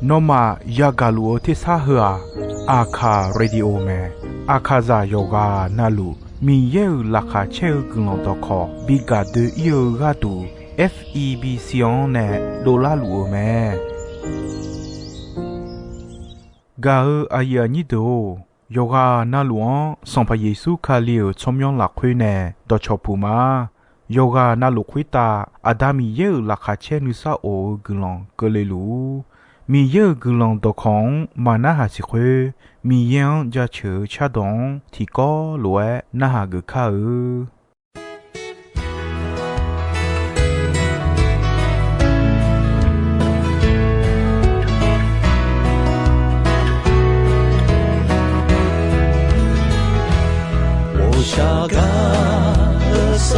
นอมายากาลูที่ซาหัวอาคาเรดิโอเมอาคาซาโยกานาลูมีเยอลักาเชลกลองตอคอบิกาเดเยกาตู FEB ซิออนเนโดลาลูเมกาอายานิโดโยกานาลวงสัมพเยซูคาเลียวชมยองหลักคุยเนดอชอปูมาโยกานาลุคุยตาอาดามีเยอลักาเชนุซาโอกลองกเลลูมีเยอะกลองตอของมานาหาสิคุมียังจะเชื่อชาดงที่ก็ลวยนาหากข้า下个送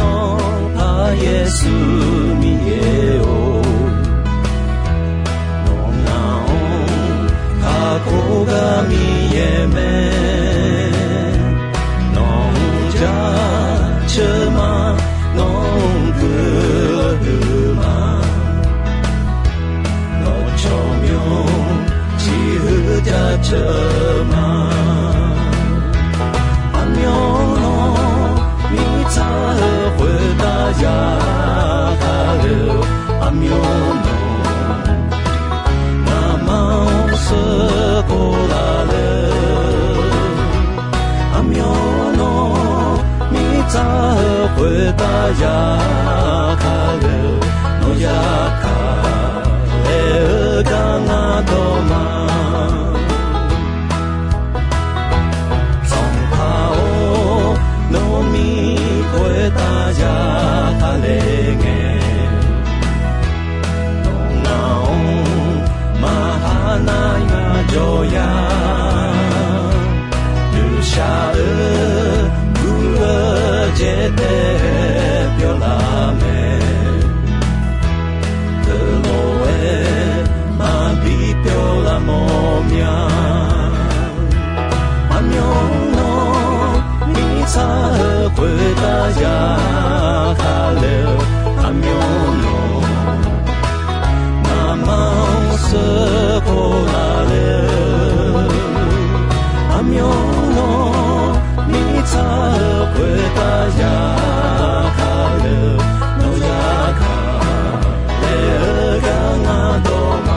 他耶稣米耶哦，侬那哦，他苦个米耶咩，侬家车马，侬个马，侬巧妙，只和家车马，阿妙。他回答呀，他了阿苗诺，那毛色过来了，阿苗诺，你咋回答呀，他了诺呀卡了干阿多嘛。大家他嘞个，东南马哈那呀着呀，留下不接的表拉美，德罗诶马比表拉莫苗，阿苗诺你咋？回答呀，哈了阿苗诺，那毛色过来了，阿苗诺，你咋回答呀，哈了诺呀卡了干阿多嘛。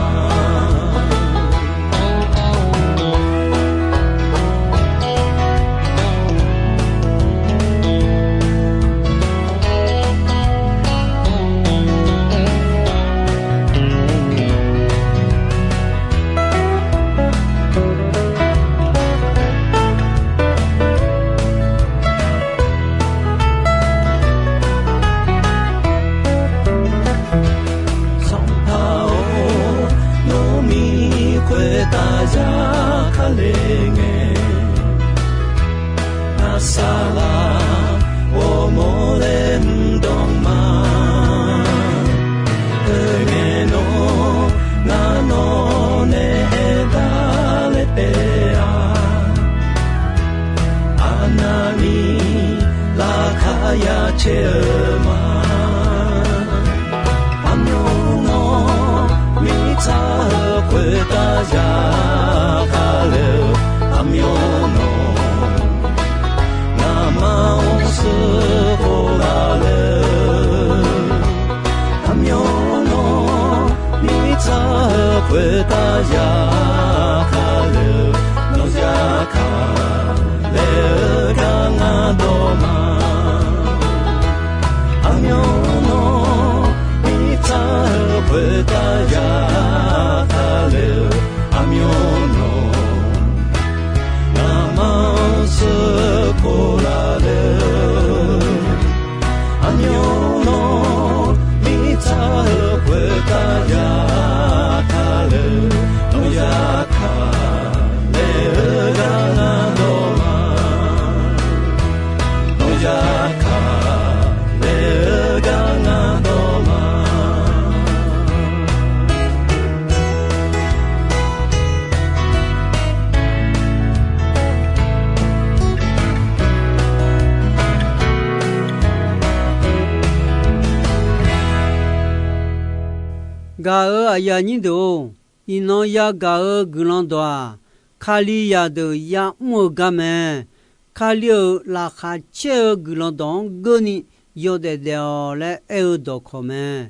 嘎尔阿亚尼多，伊诺亚嘎尔格朗多，卡里亚的亚莫嘎门，卡里尔拉哈切尔格朗多格尼有的了来尔多可门，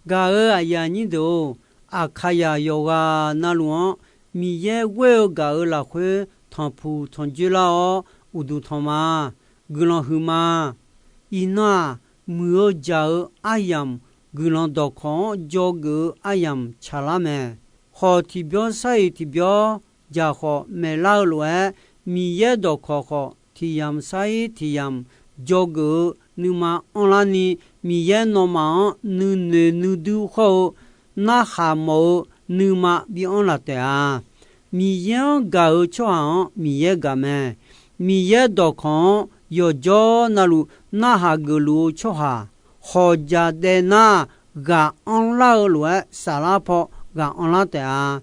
嘎尔阿亚尼多，阿卡亚有啊那路米耶维尔嘎尔拉会汤普汤吉拉哦，乌杜汤马格朗胡马，伊那姆尔加尔阿扬。格朗多康叫个阿扬查拉门，好提标赛提标，家伙没拉罗米耶多康好提扬赛提扬，叫个你嘛安拉尼米耶诺嘛你都好，那哈毛你嘛比安拉的啊，米耶嘎尔川米耶嘎门，米耶多康要叫那路那哈个路出哈。好家的那个安拉罗萨拉坡个安拉的啊，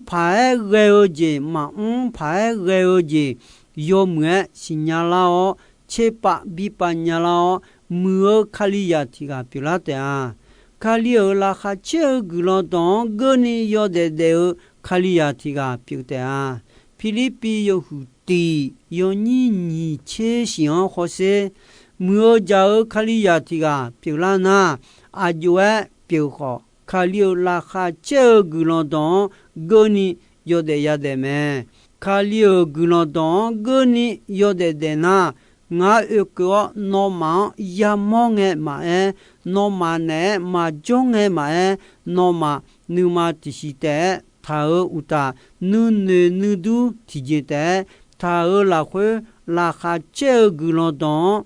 排个节嘛，排个节有么新亚拉哦，切巴比巴亚拉哦，么卡里亚提个比拉的啊，卡里尔拉哈切个老东个你有的卡里亚提个比的啊，菲律宾有胡地有你切想好些。莫加尔卡里亚提个表拉那阿就表好卡里拉哈切格朗东个你有的呀的没卡里格朗东个你有的的那我一个诺马亚蒙的嘛诺马呢马中的嘛诺马你嘛提西的他尔乌达你都提接的他尔拉会拉哈切格朗东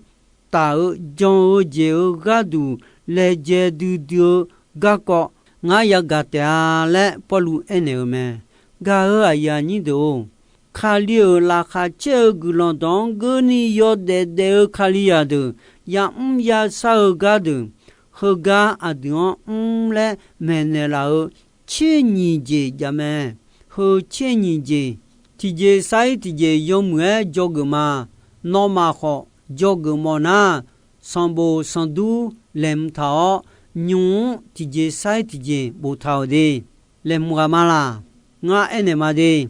大尔将尔杰尔嘎杜来杰杜丢嘎个，我也嘎达来不如安尼么？嘎尔阿亚尼多，卡里尔拉哈切格朗东个你要得得卡里亚的，呀呀啥尔嘎的，和嘎阿的来没那拉尔切尼杰呀么？和切尼杰，提杰赛提杰有么叫个嘛？那么好。叫个么呢？上部上都连头牛提杰赛提杰不头的连木嘛啦，我安尼嘛的，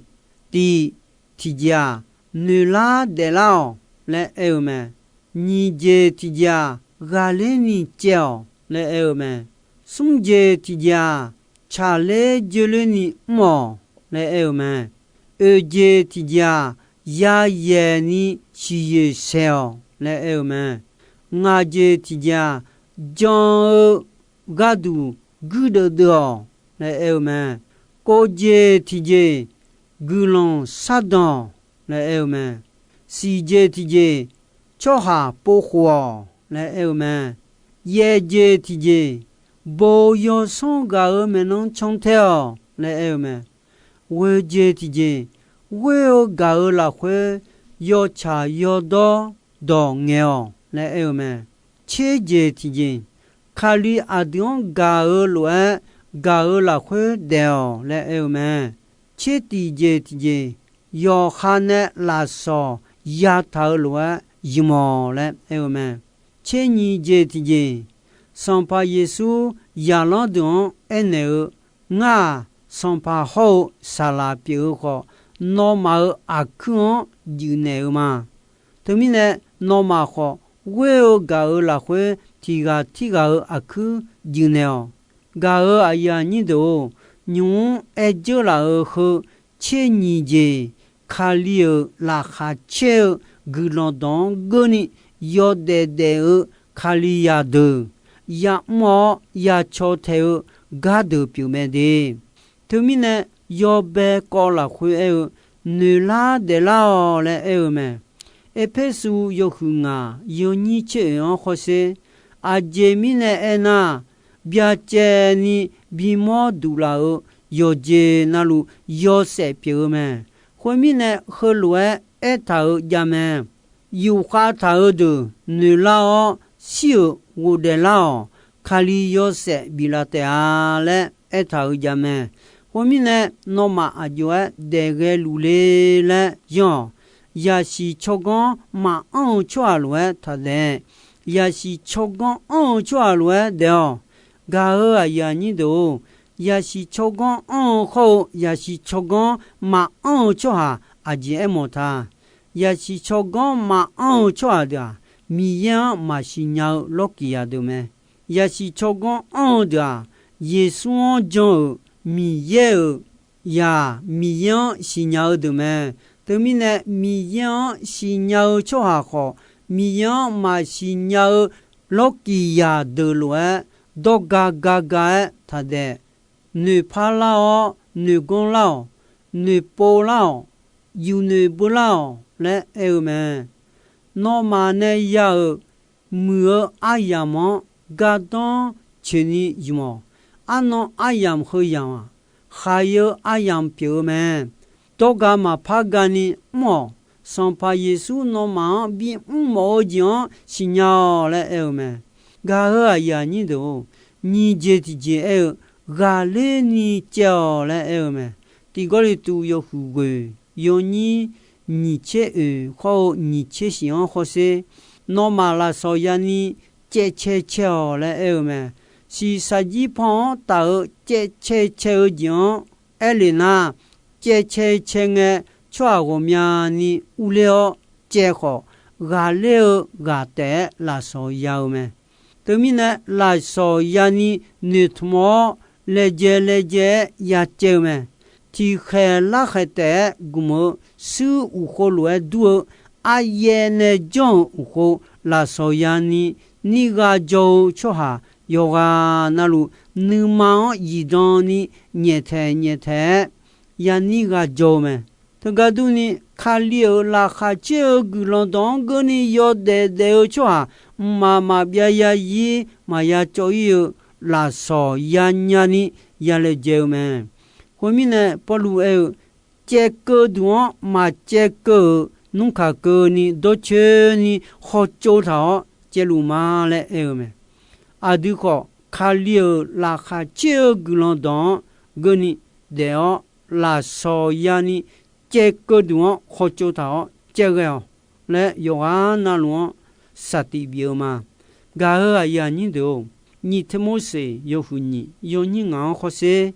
提杰女拉的老来爱们，你杰提杰咖喱你叫来爱们，送杰提杰茶来就了你么来爱们，杰提杰呀耶你西耶笑。来爱们，我这提家将嘎杜古的多来爱们，高这提家古龙沙当来爱们，西这提家巧哈不火来爱们，也这提家不要送嘎尔们能冲跳来爱们，我这提家我要嘎尔拉会要茶要多。到nghèo来爱们，切节提件，卡里阿丁嘎尔乱，嘎尔拉会掉来爱们，切地节提件，要哈呢拉少亚头乱一毛来爱们，切尼节提件，上怕耶稣亚朗东爱呢，我上怕好沙拉表好，那么阿康就呢嘛，对面呢？那么好，我要嘎尔拉会提个尔阿克就呢，嘎尔阿呀你都用爱就拉尔和切尼节卡里尔拉哈切尔格朗东个呢要得尔卡里亚的呀么呀超太尔嘎的表面的，对面呢要被高拉会尔女拉的拉来尔们。e pesu yohunga yoni che on khose ajemine ena biache ni bimo dulao yoje nalu yose pyome khomine kholwe etao jame yu kha thao de nulao siu wodelao khali yose bilate ale etao jame khomine noma ajwa dege lule la yon ya si chogon ma on chwa lwe ta de ya si chogon on chwa lwe de 嘎尔呀你都也是超光好，也是超光马超哈阿姐莫他，也是超光马超的，米样马是鸟落基呀的咩？也是超光的，耶稣讲米耶呀米样是鸟的咩？对面呢米样是鸟超哈好，米样马是鸟落基呀的咯，都嘎嘎嘎他的。女怕老，女公老，女波老，有女不老来爱们。那么呢要没阿样么？嘎当全你有么？阿那阿样好样啊？还有阿样表们，都干嘛怕干你么？上怕耶稣那么比么讲是鸟来爱们。嘎个呀你都你这的爱。gà lê ni chèo lại em mà thì có đi tu yêu hữu quỷ yêu ni chế khó ni chế xiong khó se nó mà là sao ya ni chế chèo lại em mà si sa ji phong tạo chế giang Elena chế nghe chua của mya ni u leo chế khó gà lê gà té là sao ya mà từ mình là sao ya ni nứt mỏ lê dê ya chê mẹ thì khẽ lá khẽ té gồm sư u khô lúa đua ai ye nè jong u khô là so ya ni ga jo cho ha yoga na lu nu ma yi don ni nhẹ thế ya ni ga jo mẹ thằng ga du ni kha liu la kha chê gu lon dong gu ni yo de cho ha ma bia ya yi ma ya cho yi là so ya nya ni ya le jeu me ko mi ne polu e che cơ duo ma che cơ nung kha cơ ni do che ni ho cho tha che lu ma le e me a du ko kha liu la kha che gu lon don gu ni de o la so ya ni che cơ duo ho cho tha che ge le yo a na lu sa ti bio ma ga ha ya ni do你他妈是有乎你有你硬好些，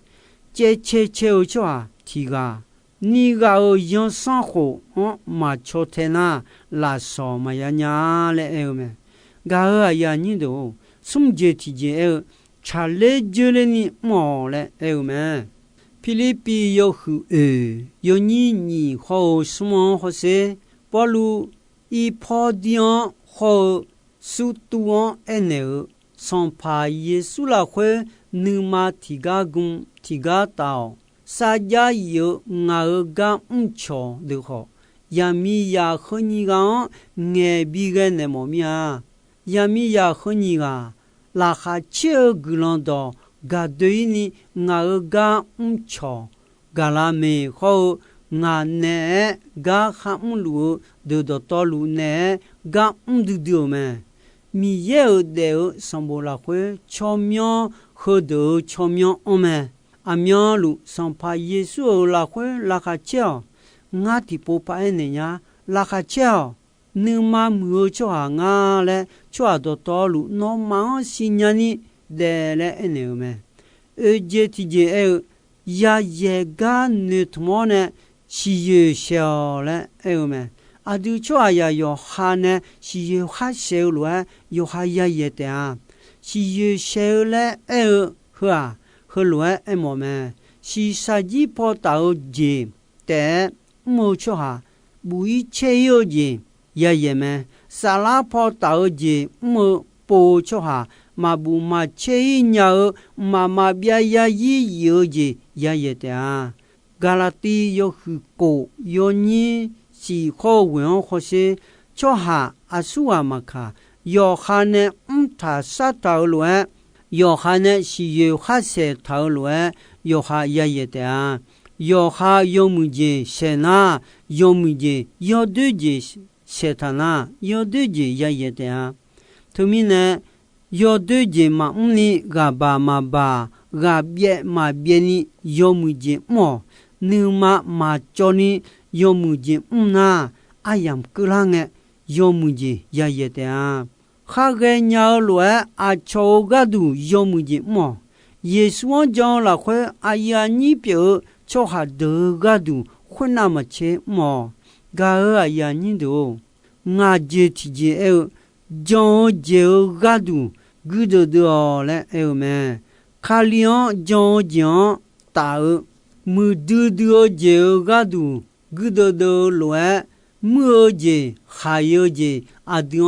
这切就啊提个，你个养生活嘛秋天呐，拉少嘛呀伢来哎么，个呀你都送这提这查来就来你毛来哎么，菲律宾有乎有你好什么好些，保路一跑点好速度哎呢。上怕耶稣啦会你嘛提个工提个道，撒家有我个巧的好，呀米呀和你个爱比个那么咪啊，呀米呀和你个拉哈切个啷道，个对你我个巧，个拉没好，我呢个哈路得到道路呢个得到咩？米也得上不了会巧妙和得巧妙么？阿妙路上怕耶稣拉会拉卡巧，我的不怕人家拉卡巧，你妈没巧啊我嘞，巧到道路那忙新年呢得嘞人么？这提这呀也个你他妈呢是有效嘞么？啊，就说呀，有哈呢，是有哈少了，有哈也的啊，是有少了呵啊，呵了么么，是啥子跑到节，但没错哈，不一切有节也么，啥啦跑到节没不错哈，嘛不嘛切鸟，嘛别也有节也的啊，加拉蒂有很高，有你。是好玩好些，做下阿苏阿玛卡，有下呢他杀头乱，有下呢是有下些头乱，有下也的啊，有下有木节些那，有木节有对节些他那，有对节也的啊，他们呢有对节嘛你个巴嘛巴，个别嘛别你有木节么，你嘛叫你。有木节那，阿样个啷个有木节也的啊，哈个鸟来啊超个都要么的么？耶稣讲了会哎呀你别超哈得个都会那么切么？个哎呀你都我这提着讲就个都古的多了没？看两讲大没得就个都古的多来没这还有这啊点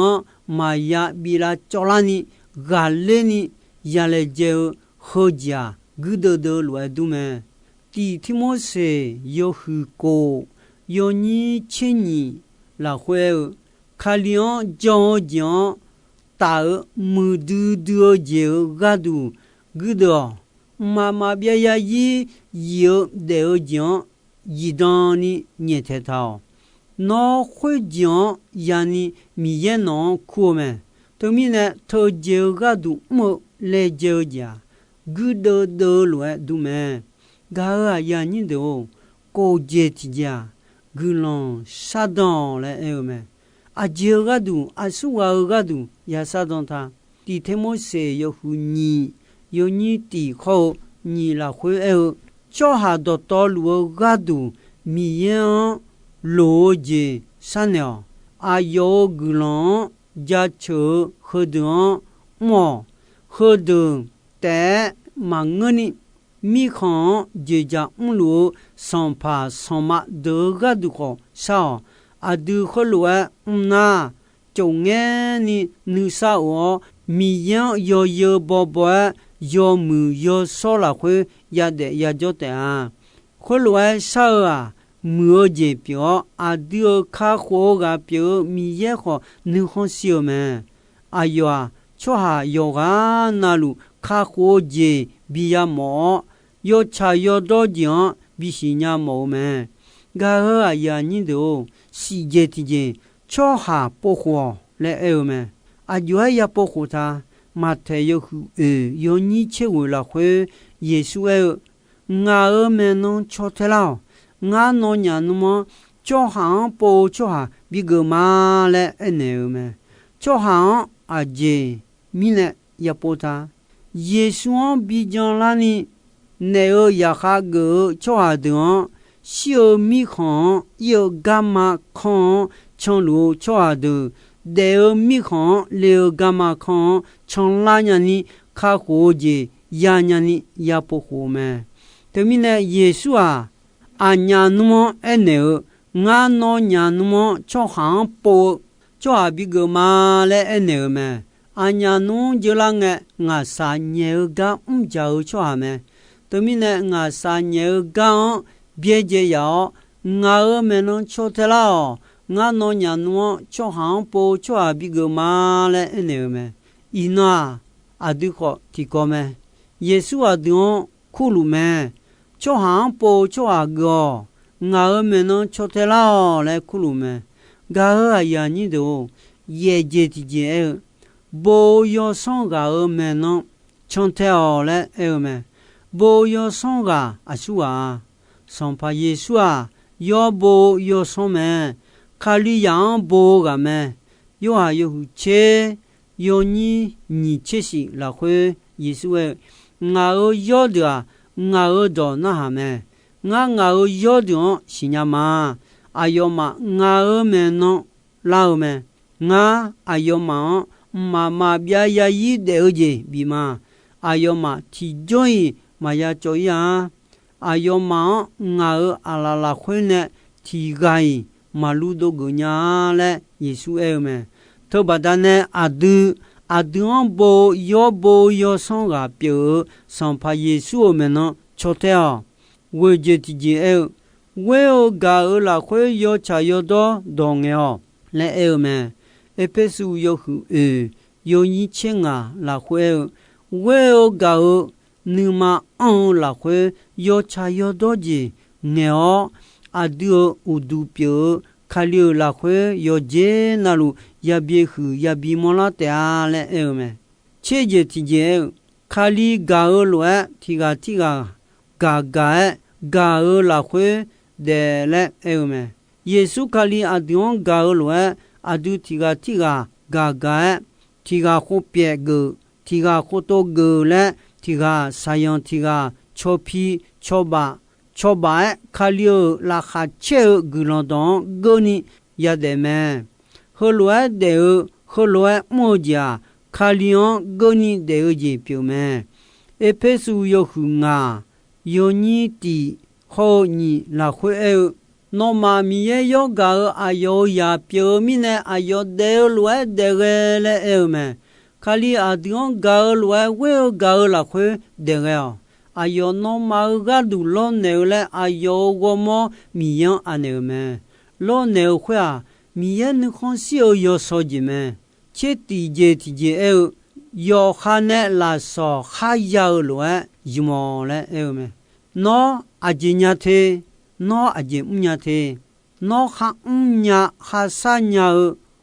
玛雅比拉叫啦你干了你也来就好家古的多来都没。第提摩西有许多有你千年来回看两讲大没得就个都古的妈妈别呀有得讲一当你念太套。那会讲让你米也能苦吗？对面呢，头就个都没来就家，古都来都没，个让你都高阶提家，古人杀当来有没？啊就个都啊苏个都也杀当他，第天么些有乎你有你地后你来会有，叫下到路个都米也。罗杰三鸟啊有个人家车喝的么喝的但忙个呢米看就家路上爬上马得个都好少啊都好路那就眼呢你啥我米样有宝宝有木有少了会也得也就得啊好路少啊莫这表啊丢卡火个表米也好能好笑吗？哎呦啊，瞧下有啊那路卡火这比呀毛，要查要多讲比新呀毛吗？个啊呀你都细节提件，瞧下不火来เอา吗？啊有也不火他，马太有有你切为了会耶稣เอา我们能瞧得了。我那年么叫行不叫行比个马来呢么叫行啊这米呢也不他耶稣比将来呢那个也哈个叫下的小米行有干嘛看长路叫下的那个米行了干嘛看长拉年呢卡活这呀年呢也不好么对面呢耶稣啊啊nhà nuo ene nga no nhà nuo cho hang po cho abi go ma le ene me a nhà nu jela nga sa nye ga jao cho me to mi ne nga sa nye ga bie je ya nga me no cho te la nga no nhà nuo cho hang po cho abi go ma le ene me ina adu ko ti ko me yesu adu khulu me cho hang po cho go nga me no cho te la le khulu me ga ya ni do ye je ti je bo yo song ga me no chon te le e me bo yo song ga asu a song pa yesu a yo bo yo song me kali yang bo ga me yo a yo hu che yo ni che si la hwe yesu e nga yo de nga do na ha me nga yo do sinya ma ayo ma nga me no la me nga ayo ma ma bia ya yi de oje bi ma ayo ma ti joy ma ya cho ya ayo ma nga ala la khwe ne ti gai ma lu do go nya le yesu e me to ba da ne adu bo yo song ga pyo song pa yesu me no chote a we je ti je e we o ga la khwe yo cha yo do dong yo le e me e pe su yo hu yo ni chen a la khwe we o ga nu ma on la khwe yo cha yo do je ne o adu u du pyo khali la khwe yo je na lu ya bie hu ya bi mo la ta le e me che je ti je khali ga lo ti ga ga la khwe de le e me yesu khali adion ga lo adu ti ga ga 提个火别个，提个火多个嘞，提个啥样提个炒皮炒吧。cho bài khá liêu là khá chế gửi lòng đó gơ ni ya đề mẹ hơ lúa đề hơ lúa mô gia khá liêu gơ ni đề dì biểu mẹ ê phê su yo hư ngà yo nhi tì hô nhi là khuê ê nó mà mi ê yo gà à yo ya biểu mi nè à yo đề lúa đề ghê lê ê mẹ khá li à diong gà lúa quê gà là khuê đề ghê ayo no maga du lo neule ayo gomo miyan aneume lo neu khwa miyan nu khonsi yo sojime cheti je ti je e yo khane la so khaya lo yimo le eume no ajinya the no ajinya the no kha nya kha sa nya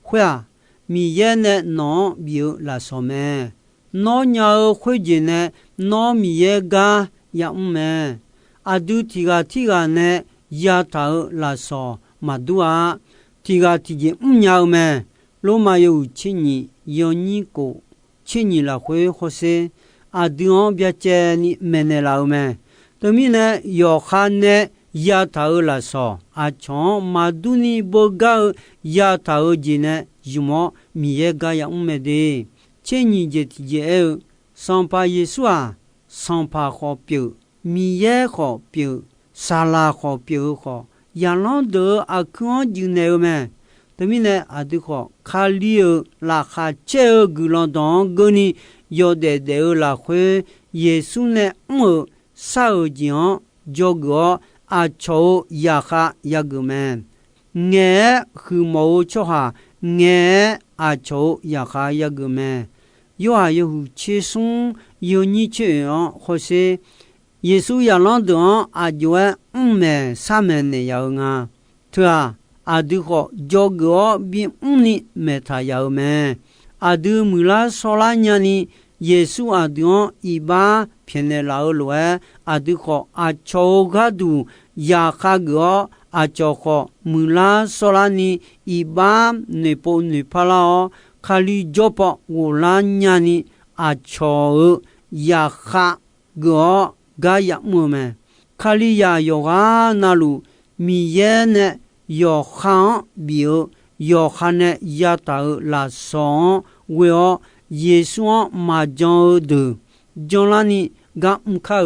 khwa miyan ne no biu la so me no nya khwe je ne no mi ye ga ya me adu tiga ne ya ta la so madua tiga tije nya me lo ma yu chini yo ni ko chini la khwe khose adu bya che ni mene la me to mi ne yo khan ne ya ta la so a chon maduni bo ga ya ta ji ne yumo mi ye ga ya me de chini je tije sans pas Yeshua sans pas khopio miye khopio sala khopio kho yalan de akon juneume temine adiko khalio la kha che gulon don goni yode de la khwe Yesu ne mo sao jian jogo a cho ya kha yagume nge khumo cho ha nge a cho ya kha yagume yo a yo che son yo ni che ho se Yesu ya lan de a jwa me sa me ne ya nga tua a du ho jogo bi ni me ta ya me a du mu la so la nya ni Yesu a du i ba phien ne la lo a du ho a cho ga du ya kha go a cho ho mu la so la ni i ba ne po ne pa la khali jopo wola nyani a cho ya kha go ga ya mu me khali ya yoga nalu mi ye ne yo khan bio yo khan ya ta la son we Yesu ma jon de jonlani ga mkha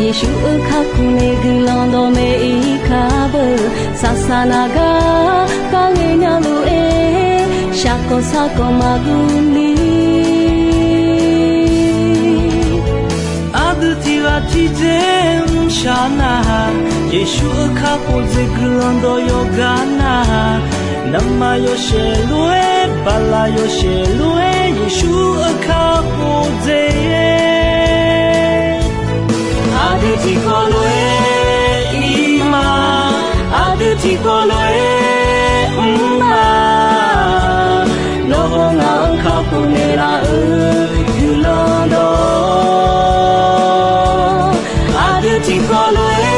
Yeshu khakune gulando me ikaba sasanaga kangenya lu shako sako maguni adutiwa tijem shana Yeshu khakune gulando yogana nama yo shelue bala yo shelue Yeshu khakune Aditi koloe ima, aditi koloe umma. Nohonga angkapunera gulando. Aditi koloe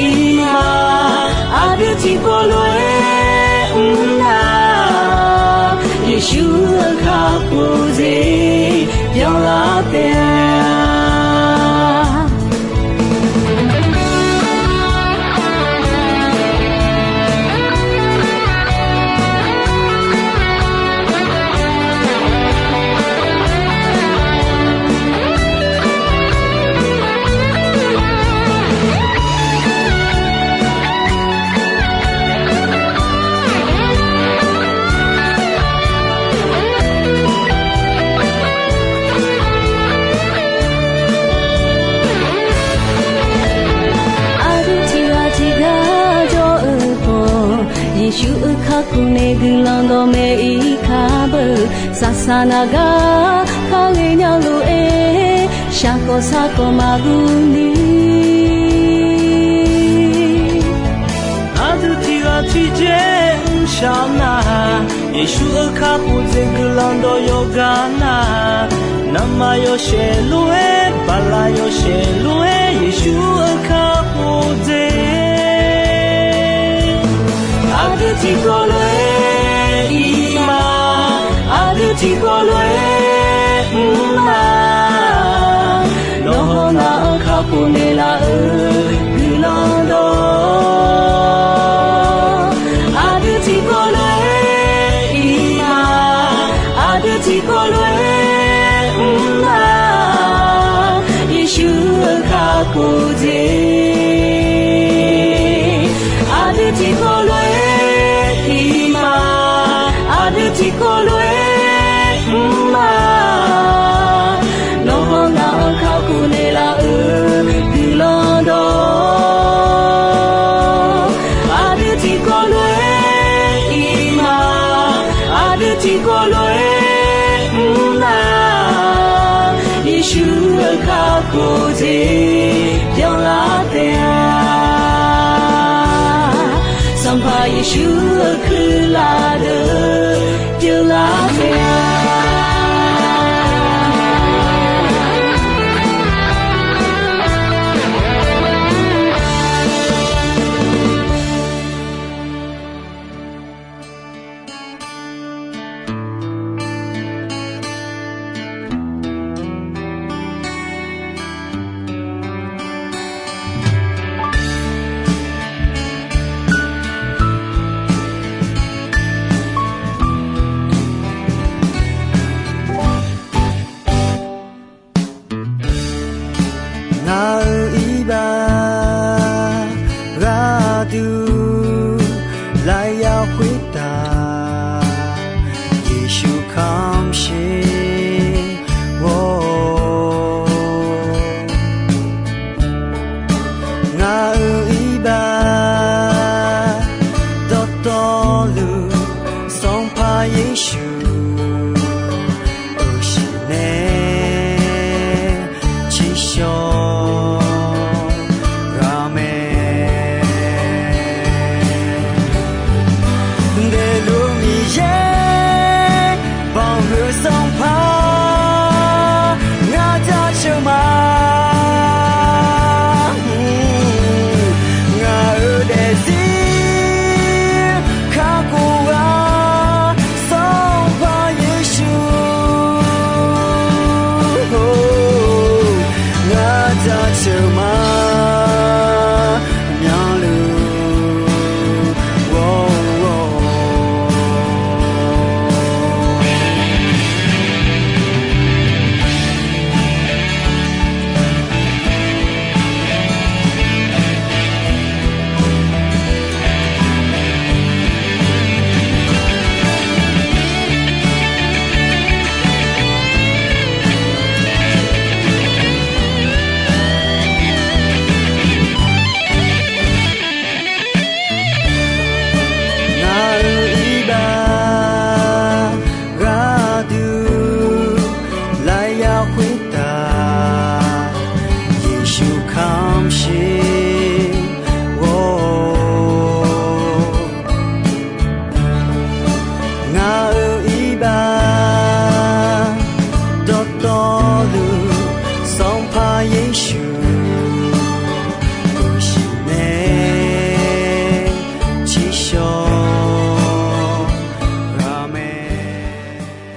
ima, aditi koloe umma. Yeshu angkapuze yang late. Yeshu khakune gulando me ikaba sasanaga kangenya lu shako sako maguni adutiwa 去见上那耶稣卡布这个浪都有干那那么有些路诶巴拉有些路诶耶稣卡布这阿的提过来伊玛阿的提过来嘛罗那卡布内拉日浪都chỉ có lối mà Yeshua khá cụ gì Ade chỉ có lối mà Ade chỉ có lối mà nó nào khá cụ này là từ lo đó Ade chỉ có lối mà Ade chỉ có lối Yeshua khá cụ gì theo lá tiền Sampai Yeshua cứ là đời theo lá tiền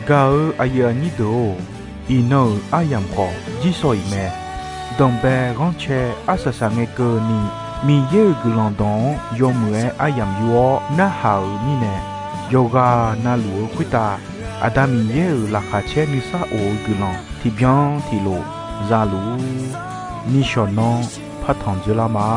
Gao aya ni do ino ayam ko jisoi me dombe ronche asasa nge ko ni mi ye gulandon yomwe ayam yo na hau ni ne yoga na lu kwita adami ye la kha che ni sa o gulan ti bien ti lo za lu ni shonon phathon jula ma